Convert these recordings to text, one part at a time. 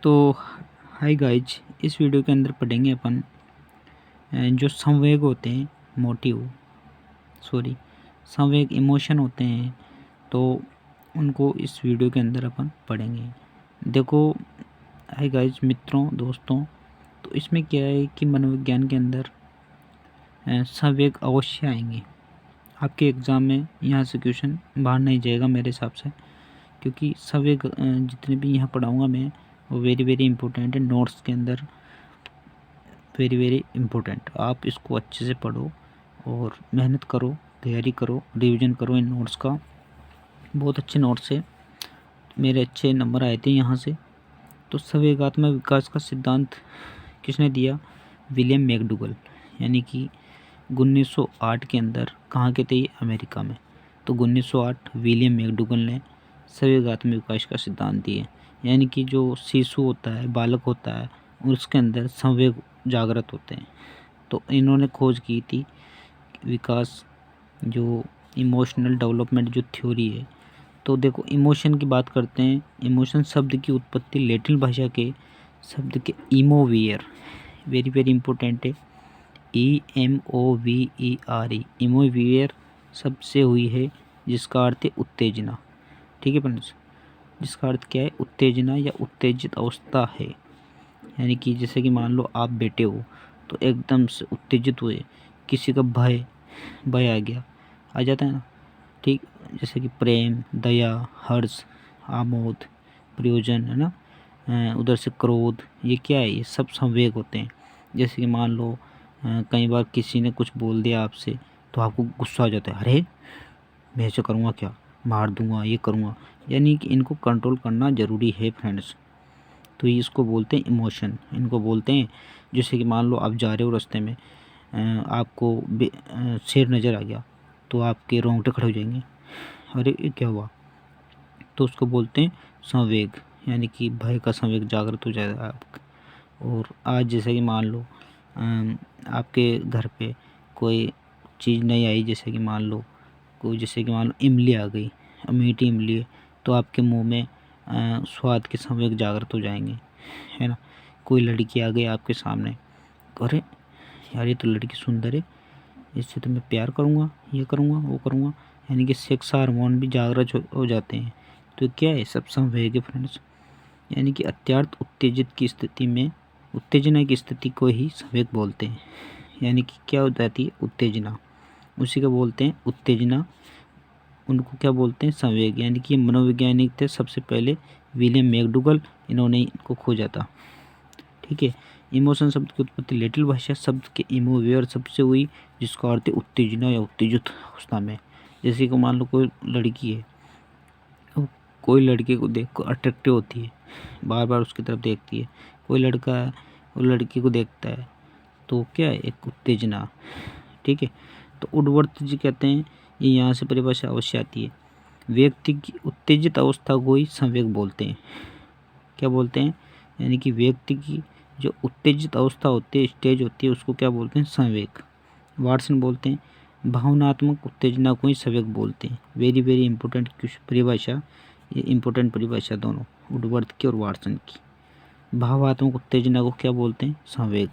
तो hi guys, इस video के अंदर पढ़ेंगे अपन जो संवेग होते हैं, संवेग इमोशन होते हैं। तो उनको इस वीडियो के अंदर अपन पढ़ेंगे। देखो हाय गाइज, मित्रों दोस्तों, तो इसमें क्या है कि मनोविज्ञान के अंदर संवेग अवश्य आएंगे। आपके एग्ज़ाम में यहाँ से क्वेश्चन बाहर नहीं जाएगा मेरे हिसाब से, क्योंकि संवेग जितने भी यहाँ पढ़ाऊँगा मैं वो वेरी वेरी इंपॉर्टेंट है। नोट्स के अंदर वेरी वेरी इंपॉर्टेंट। आप इसको अच्छे से पढ़ो और मेहनत करो, तैयारी करो, रिवीजन करो इन नोट्स का। बहुत अच्छे नोट्स है, मेरे अच्छे नंबर आए थे यहाँ से। तो संवेगात्मक विकास का सिद्धांत किसने दिया? विलियम मैकडूगल, यानी कि 1908 के अंदर। कहाँ के थे ये? अमेरिका में। तो 1908 विलियम मैकडूगल ने संवेगात्मक विकास का सिद्धांत दिए, यानी कि जो शिशु होता है, बालक होता है, उसके अंदर संवेग जागृत होते हैं। तो इन्होंने खोज की थी विकास, जो इमोशनल डेवलपमेंट जो थ्योरी है। तो देखो, इमोशन की बात करते हैं। इमोशन शब्द की उत्पत्ति लैटिन भाषा के शब्द के इमोवियर, वेरी वेरी इंपॉर्टेंट है, EMOVERE, इमोवियर शब्द से हुई है, जिसका अर्थ है उत्तेजना। ठीक है फ्रेंड्स, जिसका अर्थ क्या है? उत्तेजना या उत्तेजित अवस्था है। यानी कि जैसे कि मान लो आप बैठे हो तो एकदम से उत्तेजित हुए, किसी का भय आ गया, आ जाता है ना। ठीक, जैसे कि प्रेम, दया, हर्ष, आमोद, प्रयोजन, है ना। उधर से क्रोध, ये क्या है? ये सब संवेग होते हैं। जैसे कि मान लो कई बार किसी ने कुछ बोल दिया आपसे, तो आपको गुस्सा आ जाता है, अरे मैं ऐसे करूँगा क्या, मार दूंगा, ये करूँगा। यानी कि इनको कंट्रोल करना ज़रूरी है फ्रेंड्स। तो ये इसको बोलते हैं इमोशन। इनको बोलते हैं, जैसे कि मान लो आप जा रहे हो रास्ते में, आपको शेर नज़र आ गया, तो आपके रोंगटे खड़े हो जाएंगे, अरे ये क्या हुआ। तो उसको बोलते हैं संवेग, यानी कि भय का संवेग जागृत हो जाएगा आपका। और आज जैसे कि मान लो आपके घर पे कोई चीज़ नहीं आई, जैसे कि मान लो इमली आ गई, मीठी इमली है, तो आपके मुंह में स्वाद के संवेग जागृत हो जाएंगे, है ना। कोई लड़की आ गई आपके सामने, अरे यार ये तो लड़की सुंदर है, इससे तो मैं प्यार करूँगा, ये करूँगा, वो करूँगा। यानी कि सेक्स हार्मोन भी जागृत हो जाते हैं। तो क्या है? सब संवेग है फ्रेंड्स। यानी कि अत्यधिक उत्तेजित की स्थिति में, उत्तेजना की स्थिति को ही संवेग बोलते हैं। यानी कि क्या हो जाती है? उत्तेजना, उसी को बोलते हैं उत्तेजना। उनको क्या बोलते हैं? संवेग। यानी कि मनोवैज्ञानिक थे सबसे पहले, विलियम मैकडूगल, इन्होंने इनको खोजा था। ठीक है। इमोशन शब्द की उत्पत्ति लैटिन भाषा शब्द के इमोवियर शब्द से हुई, जिसका अर्थ है उत्तेजना या उत्तेजित अवस्था में। जैसे कि मान लो कोई लड़की है, कोई लड़के को देख कर अट्रैक्टिव होती है, बार बार उसकी तरफ देखती है। कोई लड़का है, वो लड़की को देखता है, तो क्या है? एक उत्तेजना। ठीक है। तो उडवर्थ जी कहते हैं, ये यहाँ से परिभाषा अवश्य आती है, व्यक्ति की उत्तेजित अवस्था को ही संवेग बोलते हैं। क्या बोलते हैं? यानी कि व्यक्ति की जो उत्तेजित अवस्था होती है, स्टेज होती है, उसको क्या बोलते हैं? संवेग। वाटसन बोलते हैं भावनात्मक उत्तेजना को ही संवेग बोलते हैं। वेरी वेरी इंपॉर्टेंट परिभाषा, ये इंपॉर्टेंट परिभाषा दोनों, वुडवर्थ की और वाटसन की। भावात्मक उत्तेजना को क्या बोलते हैं? संवेग।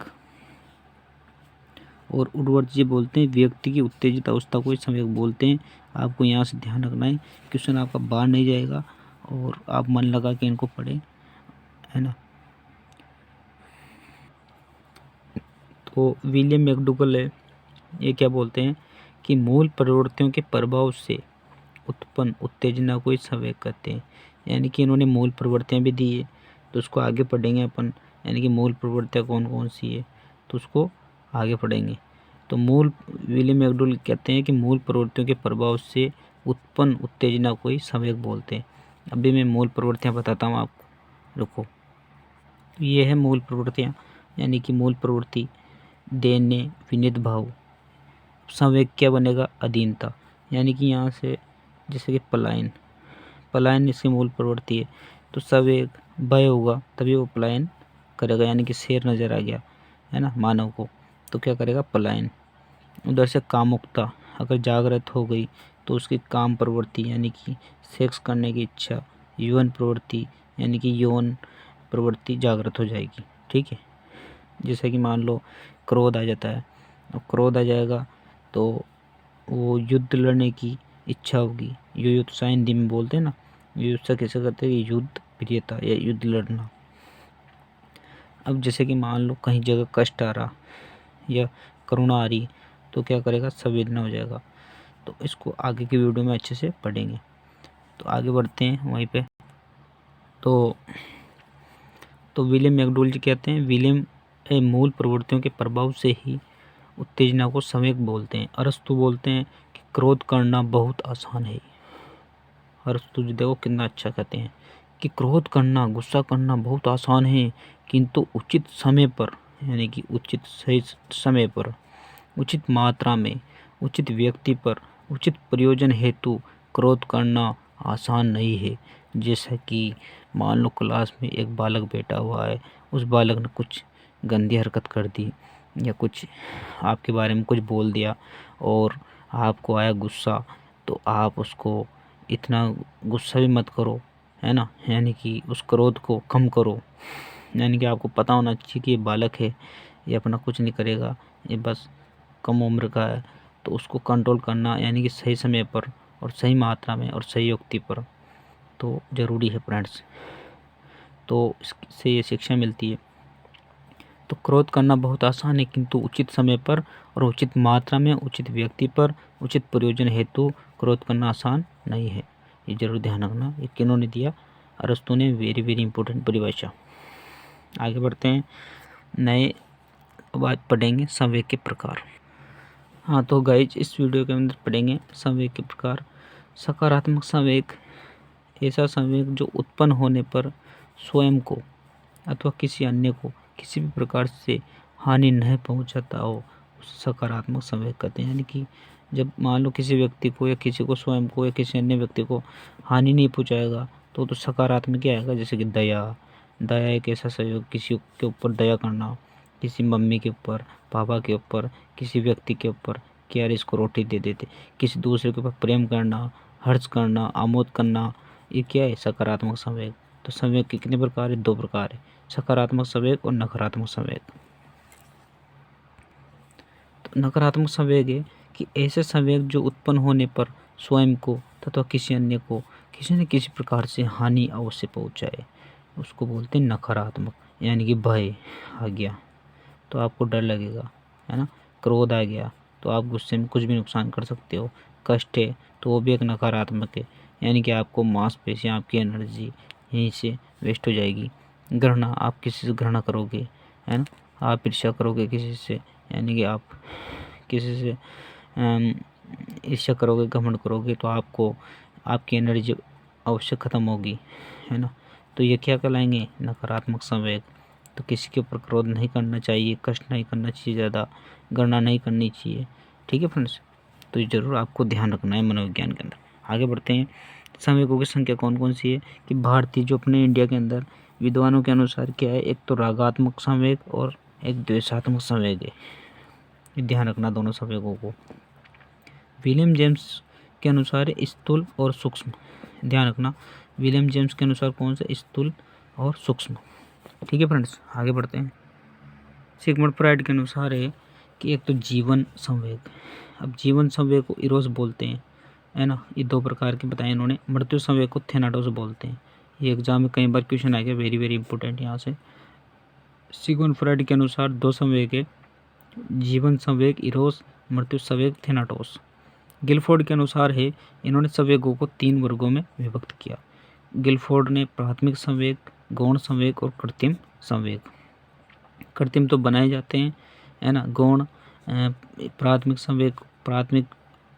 और वुडवर्थ जी बोलते हैं व्यक्ति की उत्तेजित अवस्था को ही संवेग बोलते हैं। आपको यहाँ से ध्यान रखना है, क्वेश्चन आपका बाहर नहीं जाएगा, और आप मन लगा के इनको पढ़ें, है ना। तो विलियम मैकडूगल है, ये क्या बोलते हैं कि मूल प्रवृत्तियों के प्रभाव से उत्पन्न उत्तेजना को ही संवेग कहते हैं। यानी कि इन्होंने मूल प्रवृत्तियाँ भी दी है, तो उसको आगे पढ़ेंगे अपन। यानी कि मूल प्रवृत्तियाँ कौन कौन सी है, तो उसको आगे पढ़ेंगे। तो विलियम मैकडूगल कहते हैं कि मूल प्रवृत्तियों के प्रभाव से उत्पन्न उत्तेजना को ही संवेग बोलते हैं। अभी मैं मूल प्रवृत्तियाँ बताता हूँ आपको, रुको। तो ये है मूल प्रवृत्तियाँ, यानी कि मूल प्रवृत्ति देने, विनित भाव। संवेग क्या बनेगा? अधीनता। यानी कि यहाँ से जैसे कि पलायन इसकी मूल प्रवृत्ति है, तो संवेग भय होगा तभी वो पलायन करेगा। यानी कि शेर नज़र आ गया, है ना, मानव को, तो क्या करेगा? पलायन। उधर से कामुकता अगर जागृत हो गई, तो उसकी काम प्रवृत्ति, यानी कि सेक्स करने की इच्छा। यौन प्रवृत्ति, यानी कि यौन प्रवृत्ति जागृत हो जाएगी। ठीक है, जैसे कि मान लो क्रोध आ जाता है, और क्रोध आ जाएगा तो वो युद्ध लड़ने की इच्छा होगी। युयुत्सा हिंदी में बोलते हैं ना, युयुत्सा कैसे करते हैं, युद्ध प्रियता या युद्ध लड़ना। अब जैसे कि मान लो कहीं जगह कष्ट आ रहा या करुणा आ रही, तो क्या करेगा, संवेदना हो जाएगा। तो इसको आगे की वीडियो में अच्छे से पढ़ेंगे। तो आगे बढ़ते हैं वहीं पे। तो विलियम मैकडूगल जी कहते हैं, विलियम मूल प्रवृत्तियों के प्रभाव से ही उत्तेजना को संवेग बोलते हैं। अरस्तु बोलते हैं कि क्रोध करना बहुत आसान है। अरस्तु जी देखो कितना अच्छा कहते हैं कि क्रोध करना, गुस्सा करना बहुत आसान है, किंतु उचित समय पर, यानी कि उचित सही समय पर, उचित मात्रा में, उचित व्यक्ति पर, उचित प्रयोजन हेतु क्रोध करना आसान नहीं है। जैसा कि मान लो क्लास में एक बालक बैठा हुआ है, उस बालक ने कुछ गंदी हरकत कर दी या कुछ आपके बारे में कुछ बोल दिया और आपको आया गुस्सा, तो आप उसको इतना गुस्सा भी मत करो, है ना, यानी कि उस क्रोध को कम करो। यानी कि आपको पता होना चाहिए कि ये बालक है, ये अपना कुछ नहीं करेगा, ये बस कम उम्र का है। तो उसको कंट्रोल करना, यानी कि सही समय पर और सही मात्रा में और सही युक्ति पर, तो ज़रूरी है फ्रेंड्स। तो इससे ये शिक्षा मिलती है। तो क्रोध करना बहुत आसान है, किंतु उचित समय पर और उचित मात्रा में, उचित व्यक्ति पर, उचित प्रयोजन हेतु क्रोध करना आसान नहीं है। ये जरूर ध्यान रखना। ये किन्होंने दिया, अरस्तु ने। वेरी वेरी इंपॉर्टेंट परिभाषा। आगे बढ़ते हैं, नए बात पढ़ेंगे संवेग के प्रकार। हाँ, तो गाइज इस वीडियो के अंदर पढ़ेंगे संवेग के प्रकार। सकारात्मक संवेग ऐसा संवेग जो उत्पन्न होने पर स्वयं को अथवा किसी अन्य को किसी भी प्रकार से हानि नहीं पहुंचाता हो, उसे सकारात्मक संवेग कहते हैं। यानी कि जब मान लो किसी व्यक्ति को या किसी को, स्वयं को या किसी अन्य व्यक्ति को हानि नहीं पहुंचाएगा, तो सकारात्मक क्या आएगा। जैसे कि दया। दया एक ऐसा सहयोग, किसी के ऊपर दया करना, किसी मम्मी के ऊपर, पापा के ऊपर, किसी व्यक्ति के ऊपर कि यार इसको रोटी दे देते, किसी दूसरे के ऊपर प्रेम करना, हर्ष करना, आमोद करना, ये क्या है, सकारात्मक संवेग। तो संवेग के कितने प्रकार है, दो प्रकार है, सकारात्मक संवेग और नकारात्मक संवेग। तो नकारात्मक संवेग है कि ऐसे संवेग जो उत्पन्न होने पर स्वयं को तथा किसी अन्य को किसी न किसी प्रकार से हानि अवश्य पहुंचाए, उसको बोलते हैं नकारात्मक। यानी कि भय आ गया तो आपको डर लगेगा, है ना। क्रोध आ गया तो आप गुस्से में कुछ भी नुकसान कर सकते हो। कष्ट है तो वो भी एक नकारात्मक है, यानी कि आपको मांसपेशियाँ, आपकी एनर्जी यहीं से वेस्ट हो जाएगी। घृणा, आप किसी से घृणा करोगे, है ना, आप ईर्ष्या करोगे किसी से, यानी कि आप किसी से ईर्ष्या करोगे, घमंड करोगे, तो आपको आपकी एनर्जी अवश्य ख़त्म होगी, है ना। तो ये क्या कहलाएंगे, नकारात्मक संवेग। तो किसी के ऊपर क्रोध नहीं करना चाहिए, कष्ट नहीं करना चाहिए, ज़्यादा घृणा नहीं करनी चाहिए। ठीक है फ्रेंड्स, तो ये जरूर आपको ध्यान रखना है मनोविज्ञान के अंदर। आगे बढ़ते हैं, संवेगों की संख्या कौन कौन सी है कि भारतीय जो अपने इंडिया के अंदर विद्वानों के अनुसार क्या है, एक तो रागात्मक संवेग और एक द्वेषात्मक संवेग है। ये ध्यान रखना दोनों संवेगों को। विलियम जेम्स के अनुसार स्थूल और सूक्ष्म, ध्यान रखना। विलियम जेम्स के अनुसार कौन सा, स्थूल और सूक्ष्म। ठीक है फ्रेंड्स, आगे बढ़ते हैं। सिगमंड फ्रॉइड के अनुसार है कि एक तो जीवन संवेग। अब जीवन संवेग को इरोस बोलते हैं, है ना। ये दो प्रकार के बताए इन्होंने। मृत्यु संवेग को थेनाटोस बोलते हैं। ये एग्जाम में कई बार क्वेश्चन आएगा, वेरी वेरी इंपॉर्टेंट यहाँ से। सिगमंड फ्रॉइड के अनुसार दो संवेग है, जीवन संवेग इरोस, मृत्यु संवेग थेनाटोस। गिलफोर्ड के अनुसार है, इन्होंने संवेगों को 3 वर्गों में विभक्त किया। गिलफोर्ड ने प्राथमिक संवेग, गौण संवेग और कृत्रिम संवेग। कृत्रिम तो बनाए जाते हैं, है ना। गौण प्राथमिक संवेग, प्राथमिक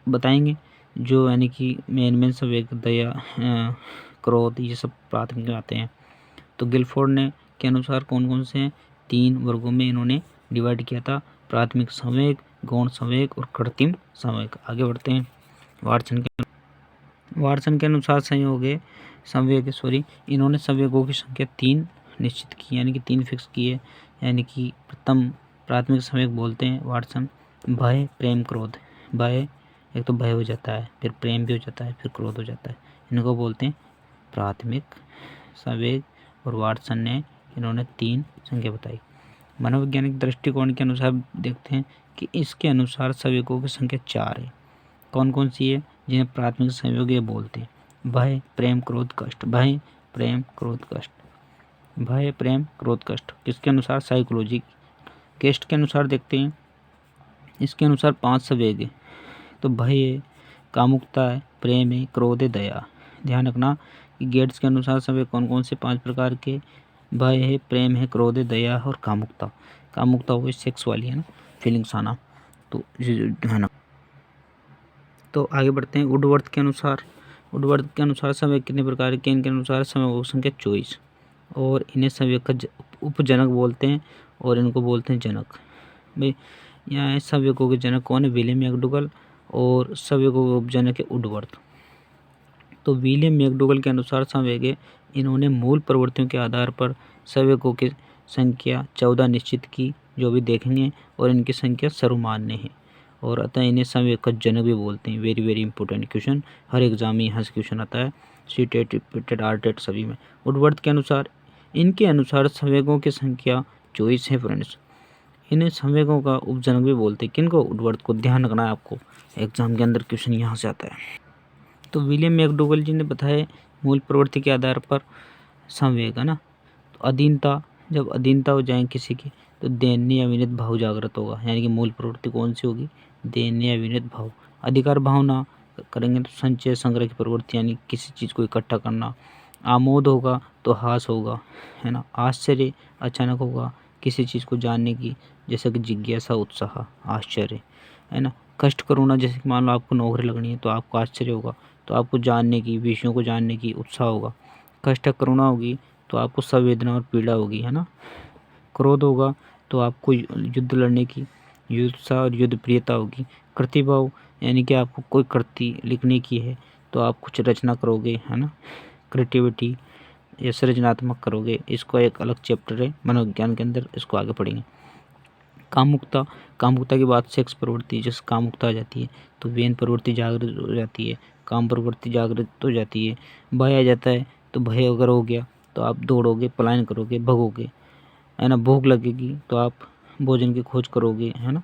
बताएंगे जो, यानी कि मेन संवेग, दया, क्रोध, ये सब प्राथमिक आते हैं। तो गिलफोर्ड ने के अनुसार कौन कौन से हैं, 3 वर्गों में इन्होंने डिवाइड किया था, प्राथमिक संवेग, गौण संवेग और कृत्रिम संवेग। आगे बढ़ते हैं। वाटसन के अनुसार इन्होंने संवेगों की संख्या 3 निश्चित की, यानी कि 3 फिक्स की है। यानी कि प्रथम प्राथमिक संवेग बोलते हैं वाटसन, भय, प्रेम, क्रोध। भय, एक तो भय हो जाता है, फिर प्रेम भी हो जाता है, फिर क्रोध हो जाता है, इनको बोलते हैं प्राथमिक संवेग। और वाटसन ने इन्होंने 3 संख्या बताई। मनोवैज्ञानिक दृष्टिकोण के अनुसार देखते हैं कि इसके अनुसार संवेगों की संख्या 4 है। कौन कौन सी है? जिन्हें प्राथमिक संयोग ये बोलते हैं। भय, प्रेम, क्रोध, कष्ट। भय, प्रेम, क्रोध, कष्ट। भय, प्रेम, क्रोध, कष्ट किसके अनुसार? साइकोलॉजी केस्ट के अनुसार देखते हैं। इसके अनुसार 5 संवेग है। तो भय है, कामुकता है, प्रेम है, क्रोध है, दया। ध्यान रखना कि गेट्स के अनुसार संवेग कौन कौन से 5 प्रकार के? भय है, प्रेम है, क्रोध है, दया और कामुकता। कामुकता वो सेक्स वाली है ना, फीलिंग्स आना। तो ध्यान। तो आगे बढ़ते हैं। वुडवर्थ के अनुसार संवेग कितने प्रकार के? इनके अनुसार संवेगों की संख्या 24 और इन्हें संवेग का उपजनक बोलते हैं और इनको बोलते हैं जनक। भाई यहाँ संवेगों के जनक कौन है? विलियम मैकडूगल और संवेगों के उपजनक है वुडवर्थ। तो विलियम मैकडूगल के अनुसार संवेग इन्होंने मूल प्रवृत्तियों के आधार पर संवेगों की संख्या 14 निश्चित की, जो भी देखेंगे, और इनकी संख्या सर्वमान्य है और अतः इन्हें संवेग का जनक भी बोलते हैं। वेरी वेरी इंपॉर्टेंट क्वेश्चन, हर एग्जाम में यहाँ से क्वेश्चन आता है, सीटेट, रिपीटेड, आरटेट सभी में। वुडवर्थ के अनुसार, इनके अनुसार संवेगों की संख्या 24 है फ्रेंड्स। इन्हें संवेगों का उपजनक भी बोलते हैं। किनको? वुडवर्थ को। ध्यान रखना है आपको, एग्जाम के अंदर क्वेश्चन यहाँ से आता है। तो विलियम मैकडूगल जी ने बताया मूल प्रवृत्ति के आधार पर संवेग है ना। तो अधीनता, जब अधीनता हो जाए किसी की तो दैन्य या विनीत भाव जागृत होगा, यानी कि मूल प्रवृत्ति कौन सी होगी? दैन्य या विनीत भाव। अधिकार भावना करेंगे तो संचय संग्रह की प्रवृत्ति, यानी किसी चीज़ को इकट्ठा करना। आमोद होगा तो हास होगा, है ना। आश्चर्य अचानक होगा किसी चीज़ को जानने की, जैसे कि जिज्ञासा, उत्साह, आश्चर्य, है ना। कष्ट करुणा, जैसे कि मान लो आपको नौकरी लगनी है तो आपको आश्चर्य होगा, तो आपको जानने की, विषयों को जानने की उत्साह होगा। कष्ट करुणा होगी तो आपको संवेदना और पीड़ा होगी, है ना। क्रोध होगा तो आपको युद्ध लड़ने की युद्धता और युद्ध प्रियता होगी। कृतिभाव, यानी कि आपको कोई कृति लिखने की है तो आप कुछ रचना करोगे, है ना। क्रिएटिविटी या सृजनात्मक करोगे। इसको एक अलग चैप्टर है मनोविज्ञान के अंदर, इसको आगे पढ़ेंगे। कामुकता की बात सेक्स प्रवृत्ति, जैसे कामुकता आ जाती है तो वेन प्रवृत्ति जागृत हो जाती है, काम प्रवृत्ति जागृत हो जाती है। भय आ जाता है तो भय अगर हो गया तो आप दौड़ोगे, पलायन करोगे, भगोगे, है ना। भूख लगेगी तो आप भोजन की खोज करोगे, है ना।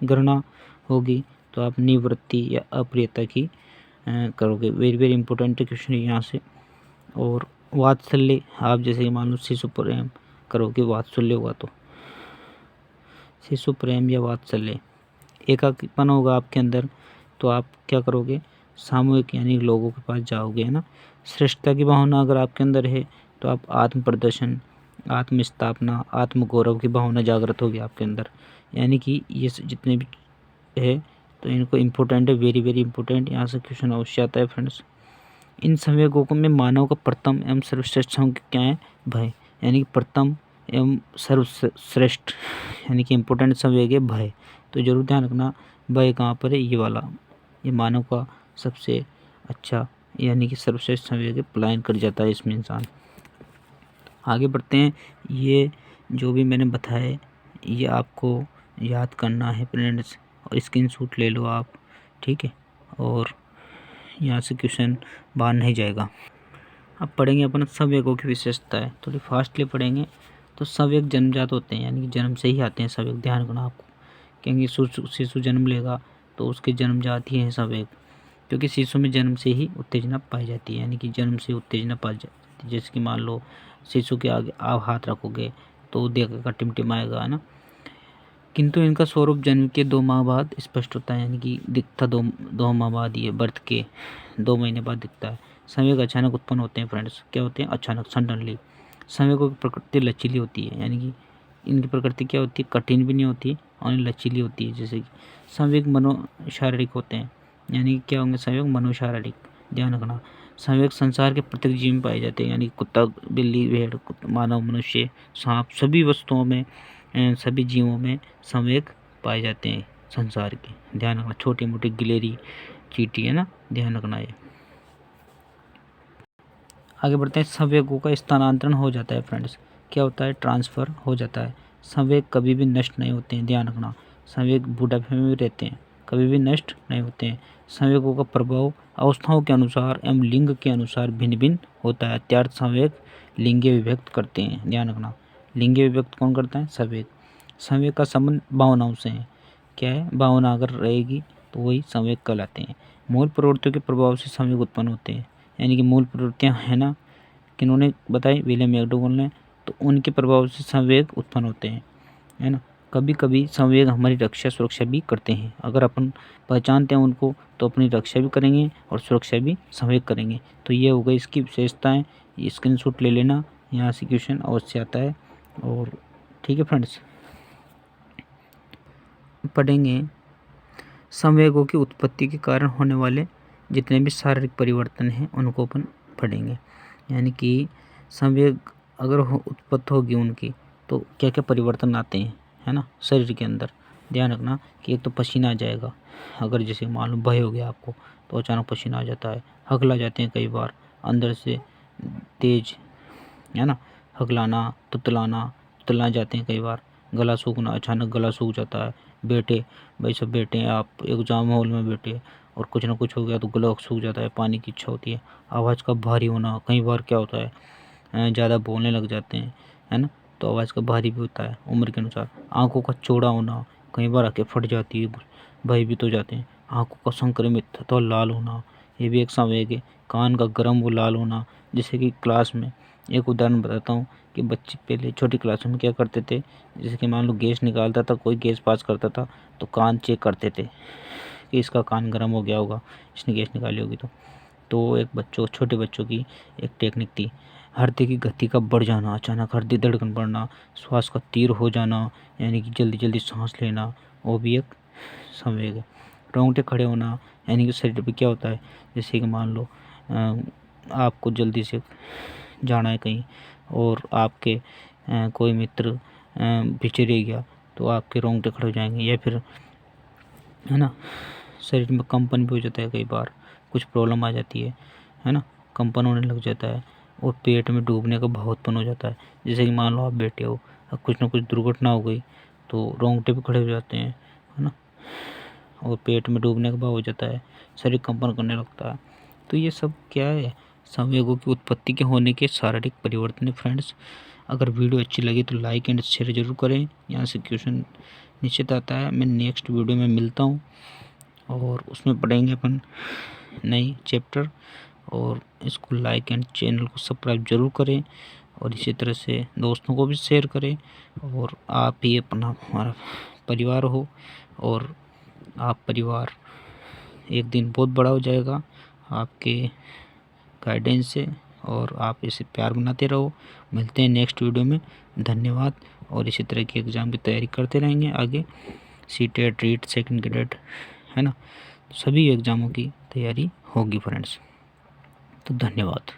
घृणा होगी तो आप निवृत्ति या अप्रियता की करोगे। वेरी वेरी इंपॉर्टेंट क्वेश्चन है यहाँ से। और वात्सल्य, आप जैसे कि मान लो शिशु प्रेम करोगे, वात्सल्य होगा तो शिशु प्रेम या वात्सल्य। एकाकीपन होगा आपके अंदर तो आप क्या करोगे? सामूहिक, यानी लोगों के पास जाओगे, है ना। श्रेष्ठता की भावना अगर आपके अंदर है तो आप आत्म प्रदर्शन, आत्म स्थापना, आत्म गौरव की भावना जागृत होगी आपके अंदर। यानी कि ये जितने भी है तो इनको इम्पोर्टेंट है, वेरी वेरी इंपॉर्टेंट, यहाँ से क्वेश्चन अवश्य आता है फ्रेंड्स। इन संवेगों में मानव का प्रथम एवं सर्वश्रेष्ठ संग क्या है? भय, यानी कि प्रथम एवं सर्वश्रेष्ठ, यानी कि इम्पोर्टेंट संवेग है भय। तो जरूर ध्यान रखना भय कहाँ पर है, ये वाला, ये मानव का सबसे अच्छा यानी कि सर्वश्रेष्ठ संवेग है, पलायन कर जाता है इसमें इंसान। आगे बढ़ते हैं। ये जो भी मैंने बताया ये आपको याद करना है फ्रेंड्स, और स्क्रीनशॉट ले लो आप, ठीक है। और यहाँ से क्वेश्चन बाहर नहीं जाएगा। अब पढ़ेंगे अपन संवेगों की विशेषताएं, थोड़ी फास्टली पढ़ेंगे। तो संवेग जन्मजात होते हैं, यानी कि जन्म से ही आते हैं संवेग। ध्यान रखना आपको, क्योंकि शिशु जन्म लेगा तो उसके जन्मजात ही है संवेग, क्योंकि शिशु में जन्म से ही उत्तेजना पाई जाती है, यानी कि जन्म से उत्तेजना पाई जाती है। जैसे कि मान लो शिशु के आगे आप हाथ रखोगे तो देखेगा, टिमटिमाएगा, है ना। किंतु इनका स्वरूप जन्म के 2 माह बाद स्पष्ट होता है, यानी कि दिखता 2 माह बाद, ये बर्थ के 2 महीने बाद दिखता है। संवेग अचानक उत्पन्न होते हैं फ्रेंड्स, क्या होते हैं? अचानक, सडनली। संवेगों की प्रकृति लचीली होती है, यानी कि इनकी प्रकृति क्या होती है? कठिन भी नहीं होती और लचीली होती है। जैसे कि संवेग मनोशारीरिक होते हैं, यानी कि क्या होंगे? संवेग मनोशारीरिक। ध्यान रखना, संवेग संसार के प्रत्येक जीव में पाए जाते हैं, यानी कुत्ता, बिल्ली, भेड़, मानव, मनुष्य, सांप, सभी वस्तुओं में, सभी जीवों में संवेग पाए जाते हैं संसार के। ध्यान रखना, छोटी मोटी गिलेरी, चींटी, है ना, ध्यान रखना ये। आगे बढ़ते हैं। संवेगों का स्थानांतरण हो जाता है फ्रेंड्स, क्या होता है? ट्रांसफ़र हो जाता है। संवेग कभी भी नष्ट नहीं होते हैं, ध्यान रखना। संवेग बुढ़ापे में भी रहते हैं, कभी भी नष्ट नहीं होते हैं। संवेगों का प्रभाव अवस्थाओं के अनुसार एवं लिंग के अनुसार भिन्न भिन्न होता है। अत्यर्थ संवेग लिंगे विभक्त करते हैं, ध्यान रखना। लिंगीय व्यक्त कौन करता है? संवेग। संवेग का संबंध भावनाओं से है। क्या है? भावना अगर रहेगी तो वही संवेग कहलाते हैं। मूल प्रवृत्तियों के प्रभाव से संवेग उत्पन्न होते हैं, यानी कि मूल प्रवृत्तियाँ है ना, किन्होंने बताई? विलियम मैकडोगल ने। तो उनके प्रभाव से संवेग उत्पन्न होते हैं, है ना। कभी कभी संवेग हमारी रक्षा सुरक्षा भी करते हैं। अगर अपन पहचानते हैं उनको तो अपनी रक्षा भी करेंगे और सुरक्षा भी संवेग करेंगे। तो ये हो गई इसकी विशेषताएं। स्क्रीनशॉट ले लेना, यहाँ से क्वेश्चन अवश्य आता है। और ठीक है फ्रेंड्स, पढ़ेंगे संवेगों की उत्पत्ति के कारण होने वाले जितने भी शारीरिक परिवर्तन हैं उनको अपन पढ़ेंगे। यानी कि संवेग अगर उत्पत्ति होगी उनकी तो क्या क्या परिवर्तन आते हैं, है ना, शरीर के अंदर। ध्यान रखना कि एक तो पसीना आ जाएगा। अगर जैसे मान लो भय हो गया आपको तो अचानक पसीना आ जाता है। हकला जाते हैं कई बार अंदर से तेज, है ना, हकलाना, तुतला जाते हैं कई बार। गला सूखना, अचानक गला सूख जाता है। बैठे भाई सब बैठे हैं, आप एग्जाम हॉल में बैठे और कुछ ना कुछ हो गया तो गला सूख जाता है, पानी की इच्छा होती है। आवाज़ का भारी होना, कई बार क्या होता है ज़्यादा बोलने लग जाते हैं, है ना, तो आवाज़ का भारी भी होता है उम्र के अनुसार। आँखों का चौड़ा होना, कई बार आँखें फट जाती है, भयभीत हो जाते हैं। आँखों का संक्रमित तो लाल होना, ये भी एक संवेग है। कान का गर्म व लाल होना, जैसे कि क्लास में एक उदाहरण बताता हूँ कि बच्चे पहले छोटी क्लासों में क्या करते थे, जैसे कि मान लो गैस निकालता था, कोई गैस पास करता था तो कान चेक करते थे कि इसका कान गर्म हो गया होगा, इसने गैस निकाली होगी। तो एक छोटे बच्चों की एक टेक्निक थी। हृदय की गति का बढ़ जाना, अचानक हृदय धड़कन बढ़ना, श्वास का तीव्र हो जाना, यानी कि जल्दी जल्दी सांस लेना, वो भी एक संवेग है। रोंगटे खड़े होना, यानी कि शरीर पे क्या होता है, जैसे कि मान लो आपको जल्दी से जाना है कहीं और आपके कोई मित्र पीछे रह गया तो आपके रोंगटे खड़े हो जाएंगे। या फिर, है ना, शरीर में कंपन भी हो जाता है, कई बार कुछ प्रॉब्लम आ जाती है ना, कंपन होने लग जाता है और पेट में डूबने का भावुकपन हो जाता है। जैसे कि मान लो आप बैठे हो, अब कुछ ना कुछ दुर्घटना हो गई तो रोंगटे भी खड़े हो जाते हैं, है ना, और पेट में डूबने का भाव हो जाता है, शरीर कंपन करने लगता है। तो ये सब क्या है? संवेगों की उत्पत्ति के होने के शारीरिक परिवर्तन है फ्रेंड्स। अगर वीडियो अच्छी लगी तो लाइक एंड शेयर जरूर करें। यहाँ से क्वेश्चन निश्चित आता है। मैं नेक्स्ट वीडियो में मिलता हूँ और उसमें पढ़ेंगे अपन नई चैप्टर। और इसको लाइक एंड चैनल को सब्सक्राइब जरूर करें और इसी तरह से दोस्तों को भी शेयर करें। और आप ही अपना हमारा परिवार हो और आप परिवार एक दिन बहुत बड़ा हो जाएगा आपके गाइडेंस से, और आप इसे प्यार बनाते रहो। मिलते हैं नेक्स्ट वीडियो में। धन्यवाद। और इसी तरह की एग्ज़ाम की तैयारी करते रहेंगे आगे, सीटेट, रीट, सेकंड ग्रेड, है ना, सभी एग्ज़ामों की तैयारी होगी फ्रेंड्स। तो धन्यवाद।